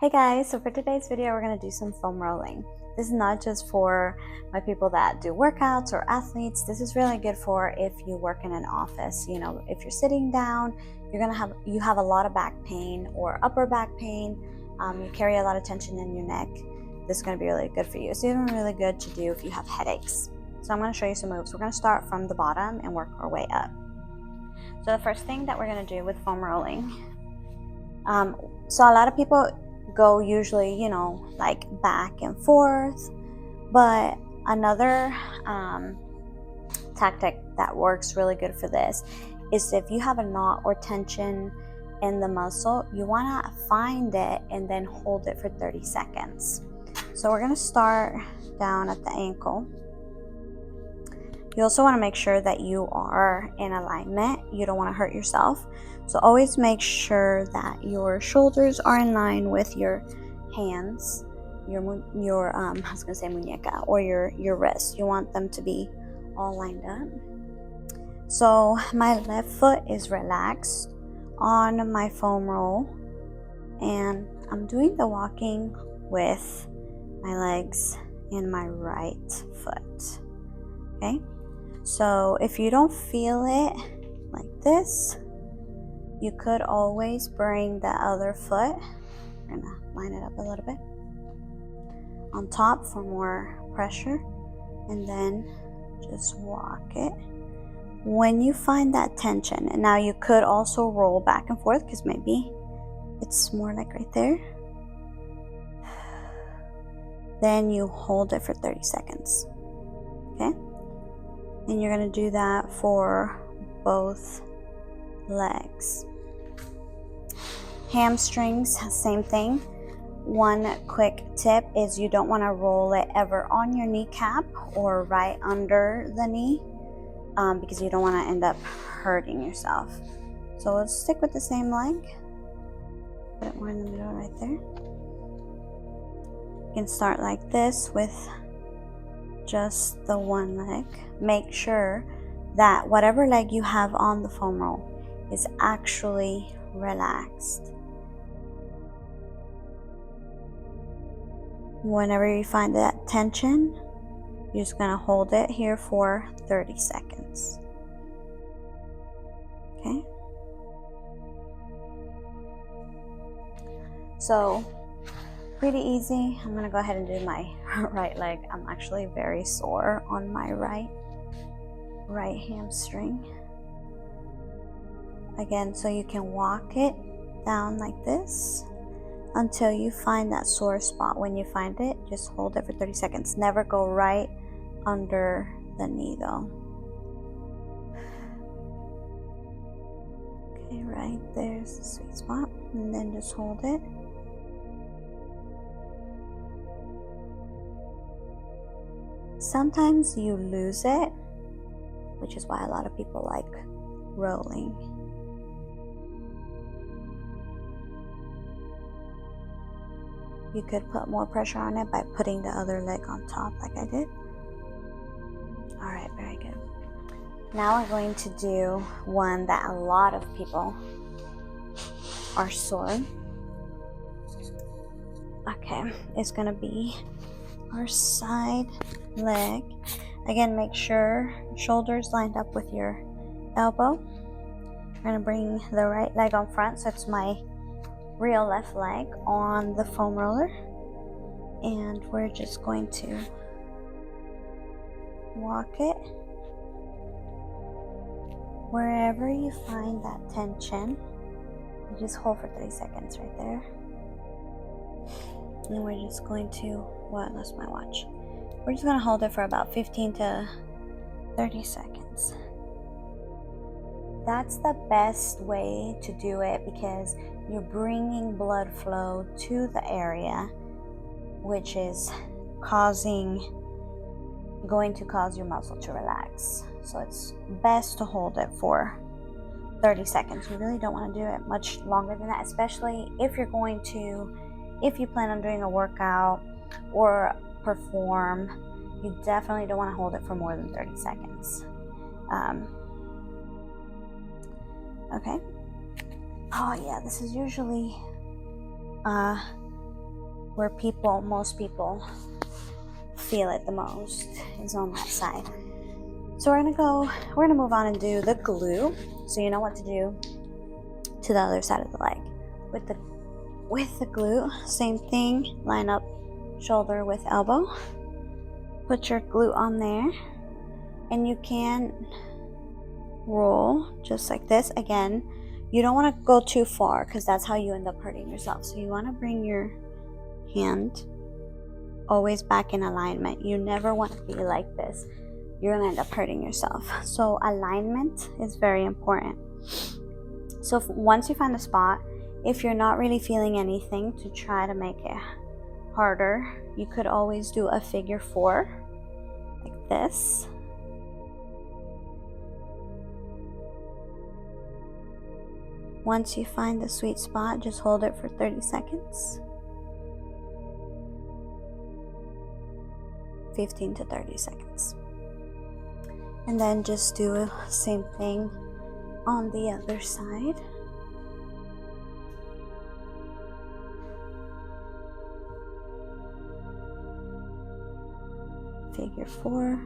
Hey guys, so for today's video we're going to do some foam rolling. This is not just for my people that do workouts or athletes. This is really good for if you work in an office. You know, if you're sitting down, you have a lot of back pain or upper back pain. You carry a lot of tension in your neck. This is going to be really good for you. It's even really good to do if you have headaches. So I'm going to show you some moves. We're going to start from the bottom and work our way up. So the first thing that we're going to do with foam rolling, so a lot of people go usually, like back and forth, but another tactic that works really good for this is if you have a knot or tension in the muscle, you want to find it and then hold it for 30 seconds. So we're going to start down at the ankle. You also want to make sure that you are in alignment. You don't want to hurt yourself. So always make sure that your shoulders are in line with your hands, your I was gonna say muñeca, or your wrist. You want them to be all lined up. So my left foot is relaxed on my foam roll, and I'm doing the walking with my legs and my right foot. Okay, so if you don't feel it like this, you could always bring the other foot, we're gonna line it up a little bit, on top for more pressure, and then just walk it. When you find that tension, and now you could also roll back and forth because maybe it's more like right there, then you hold it for 30 seconds, okay? And you're gonna do that for both legs. Hamstrings, same thing. One quick tip is you don't want to roll it ever on your kneecap or right under the knee, because you don't want to end up hurting yourself. So let's stick with the same leg. Put it more in the middle right there. You can start like this with just the one leg. Make sure that whatever leg you have on the foam roll is actually relaxed. Whenever you find that tension, you're just going to hold it here for 30 seconds. Okay? So, pretty easy. I'm going to go ahead and do my right leg. I'm actually very sore on my right hamstring. Again, so you can walk it down like this until you find that sore spot. When you find it, just hold it for 30 seconds. Never go right under the knee though. Okay, right there's the sweet spot, and then just hold it. Sometimes you lose it, which is why a lot of people like rolling. You could put more pressure on it by putting the other leg on top like I did. Alright, very good. Now we're going to do one that a lot of people are sore. Okay, it's going to be our side leg. Again, make sure shoulders lined up with your elbow. We're going to bring the right leg on front, so it's my real left leg on the foam roller, and we're just going to walk it. Wherever you find that tension, you just hold for 30 seconds right there. And we're just going to, I lost my watch. We're just going to hold it for about 15 to 30 seconds. That's the best way to do it because you're bringing blood flow to the area, which is going to cause your muscle to relax. So it's best to hold it for 30 seconds. You really don't want to do it much longer than that, especially if you plan on doing a workout or perform. You definitely don't want to hold it for more than 30 seconds. Okay. Oh yeah, this is usually where most people feel it the most is on that side. So we're gonna move on and do the glute. So you know what to do to the other side of the leg. With the glute, same thing, line up shoulder with elbow. Put your glute on there, and you can roll just like this. Again, you don't want to go too far because that's how you end up hurting yourself. So you want to bring your hand always back in alignment. You never want to be like this. You're going to end up hurting yourself. So alignment is very important. So once you find the spot, if you're not really feeling anything, to try to make it harder, you could always do a figure 4 like this. Once you find the sweet spot, just hold it for 30 seconds. 15 to 30 seconds. And then just do the same thing on the other side. Figure 4.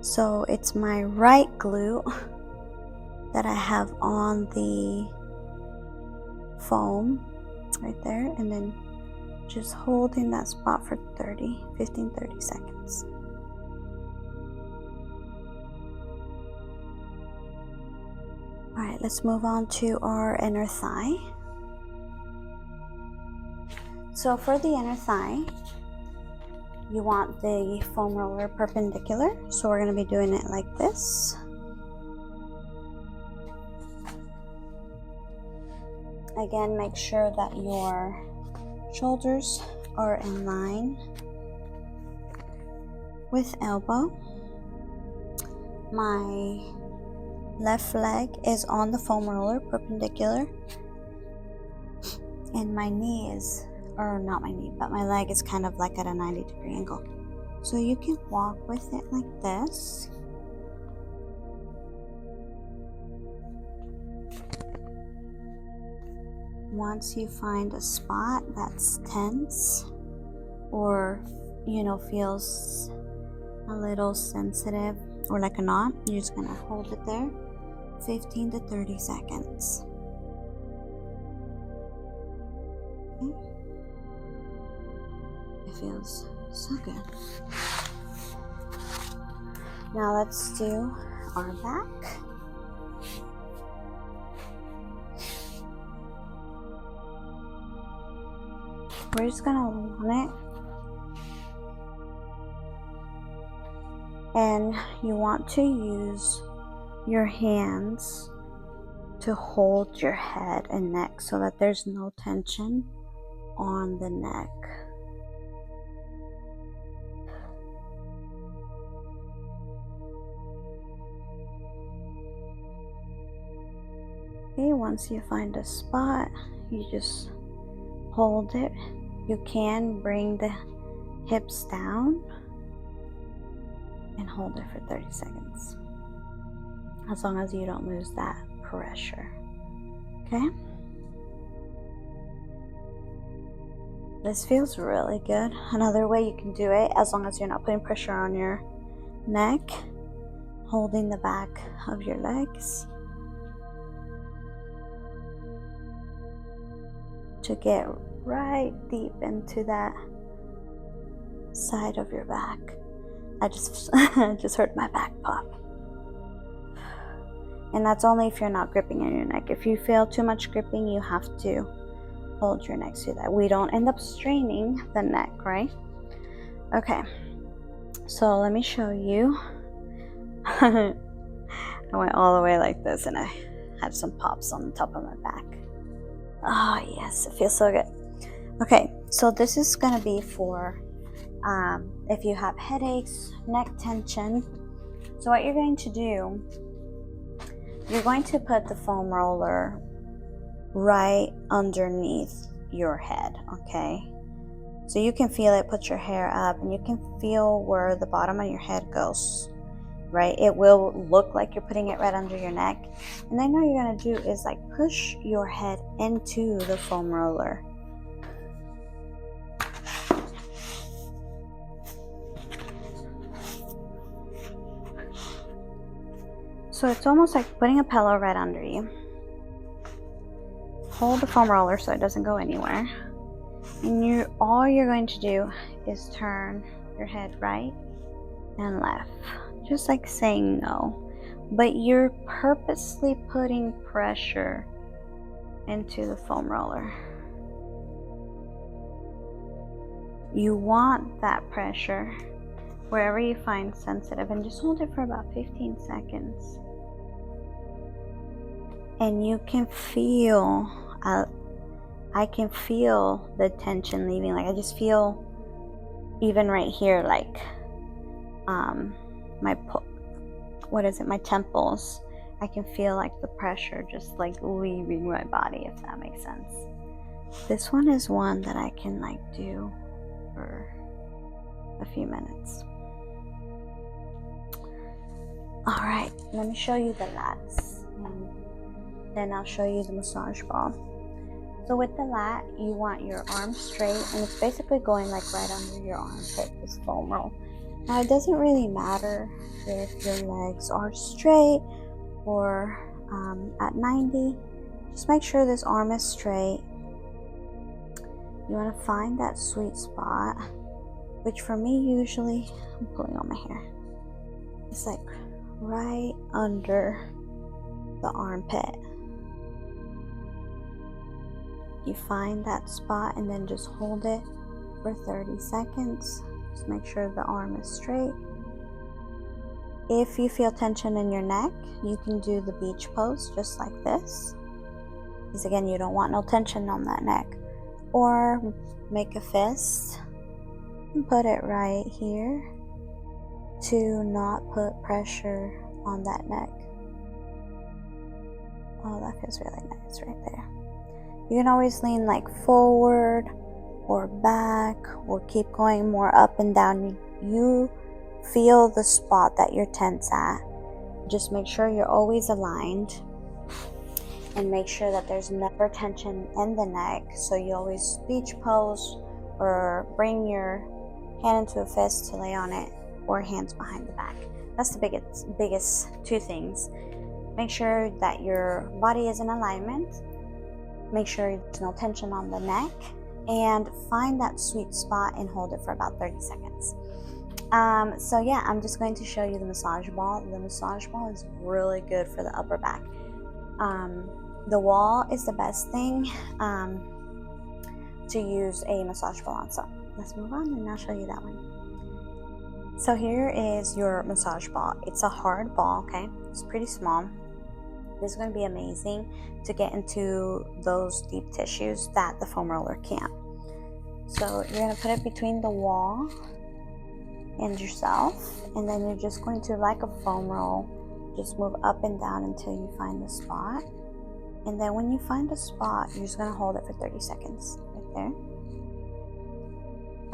So it's my right glute that I have on the foam right there, and then just holding that spot for 15-30 seconds. Alright, let's move on to our inner thigh. So for the inner thigh, you want the foam roller perpendicular. So we're going to be doing it like this. Again, make sure that your shoulders are in line with elbow. My left leg is on the foam roller perpendicular, and my knee is, or not my knee, but my leg is kind of like at a 90-degree angle. So you can walk with it like this. Once you find a spot that's tense or, feels a little sensitive or like a knot, you're just gonna hold it there 15 to 30 seconds. Okay. It feels so good. Now let's do our back. We're just gonna want it, and you want to use your hands to hold your head and neck so that there's no tension on the neck. Okay, once you find a spot, you just hold it. You can bring the hips down and hold it for 30 seconds, as long as you don't lose that pressure. Okay? This feels really good. Another way you can do it, as long as you're not putting pressure on your neck, holding the back of your legs to get right deep into that side of your back. I just heard my back pop. And that's only if you're not gripping on your neck. If you feel too much gripping, you have to hold your neck so that we don't end up straining the neck, right? Okay, so let me show you. I went all the way like this and I had some pops on the top of my back. Oh yes, it feels so good. Okay, so this is gonna be for if you have headaches, neck tension. So what you're going to do, you're going to put the foam roller right underneath your head, okay? So you can feel it, put your hair up, and you can feel where the bottom of your head goes right? It will look like you're putting it right under your neck. And then what you're going to do is like push your head into the foam roller. So it's almost like putting a pillow right under you. Hold the foam roller so it doesn't go anywhere. And all you're going to do is turn your head right and left, just like saying no. But you're purposely putting pressure into the foam roller. You want that pressure wherever you find sensitive, and just hold it for about 15 seconds. And you can feel, I can feel the tension leaving. Like I just feel, even right here, like my temples. I can feel like the pressure just like leaving my body, if that makes sense. This one is one that I can like do for a few minutes. All right, let me show you the lats, and then I'll show you the massage ball. So with the lat, you want your arms straight, and it's basically going like right under your armpit, this foam roll. Now it doesn't really matter if your legs are straight or at 90. Just make sure this arm is straight. You want to find that sweet spot, which for me usually, I'm pulling on my hair, it's like right under the armpit. You find that spot and then just hold it for 30 seconds. Just make sure the arm is straight. If you feel tension in your neck, you can do the beach pose just like this, because again, you don't want no tension on that neck. Or make a fist and put it right here to not put pressure on that neck. Oh, that feels really nice right there. You can always lean like forward or back, or keep going more up and down. You feel the spot that you're tense at. Just make sure you're always aligned, and make sure that there's never tension in the neck. So you always beach pose, or bring your hand into a fist to lay on it, or hands behind the back. That's the biggest two things. Make sure that your body is in alignment. Make sure there's no tension on the neck, and find that sweet spot and hold it for about 30 seconds. So yeah, I'm just going to show you the massage ball. The massage ball is really good for the upper back. The wall is the best thing to use a massage ball on. So let's move on and I'll show you that one. So here is your massage ball. It's a hard ball, okay? It's pretty small. This is going to be amazing to get into those deep tissues that the foam roller can't. So you're going to put it between the wall and yourself, and then you're just going to, like a foam roll, just move up and down until you find the spot. And then when you find a spot, you're just going to hold it for 30 seconds right there.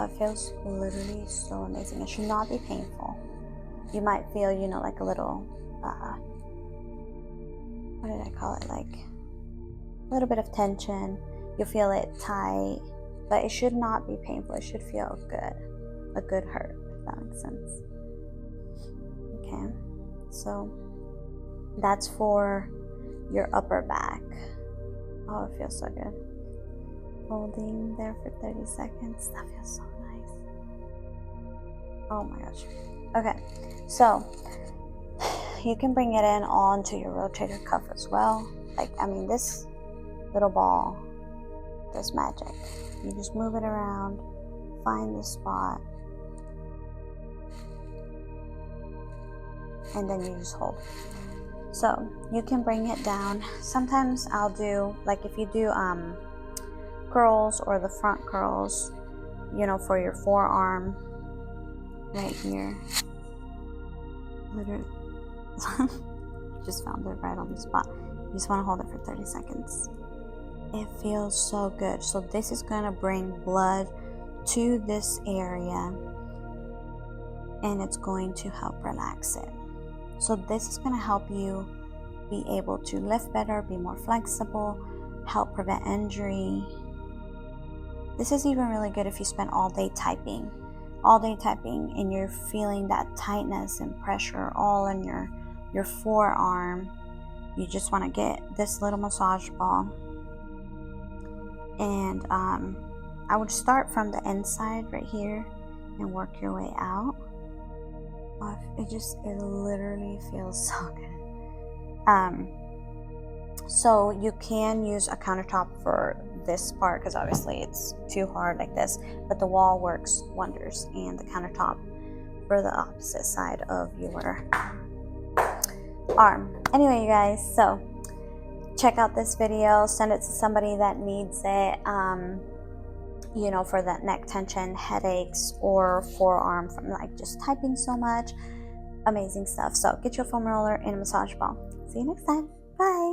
It feels literally so amazing. It should not be painful. You might feel, like a little what did I call it, like a little bit of tension. You'll feel it tight, but it should not be painful. It should feel good, a good hurt, if that makes sense. Okay, so that's for your upper back. Oh, it feels so good. Holding there for 30 seconds. That feels so nice. Oh my gosh. Okay, so you can bring it in all into your rotator cuff as well. This little ball does magic. You just move it around, find the spot, and then you just hold. So you can bring it down. Sometimes I'll do, like if you do curls, or the front curls, for your forearm right here. Literally. Just found it right on the spot. You just want to hold it for 30 seconds. It feels so good. So this is going to bring blood to this area, and it's going to help relax it. So this is going to help you be able to lift better, be more flexible, help prevent injury. This is even really good if you spend all day typing and you're feeling that tightness and pressure all in your forearm. You just want to get this little massage ball, and I would start from the inside right here and work your way out. It literally feels so good. So you can use a countertop for this part because obviously it's too hard like this, but the wall works wonders, and the countertop for the opposite side of your arm. Anyway, you guys, so check out this video, send it to somebody that needs it, for that neck tension, headaches, or forearm from like just typing so much. Amazing stuff. So get your foam roller and a massage ball. See you next time. Bye.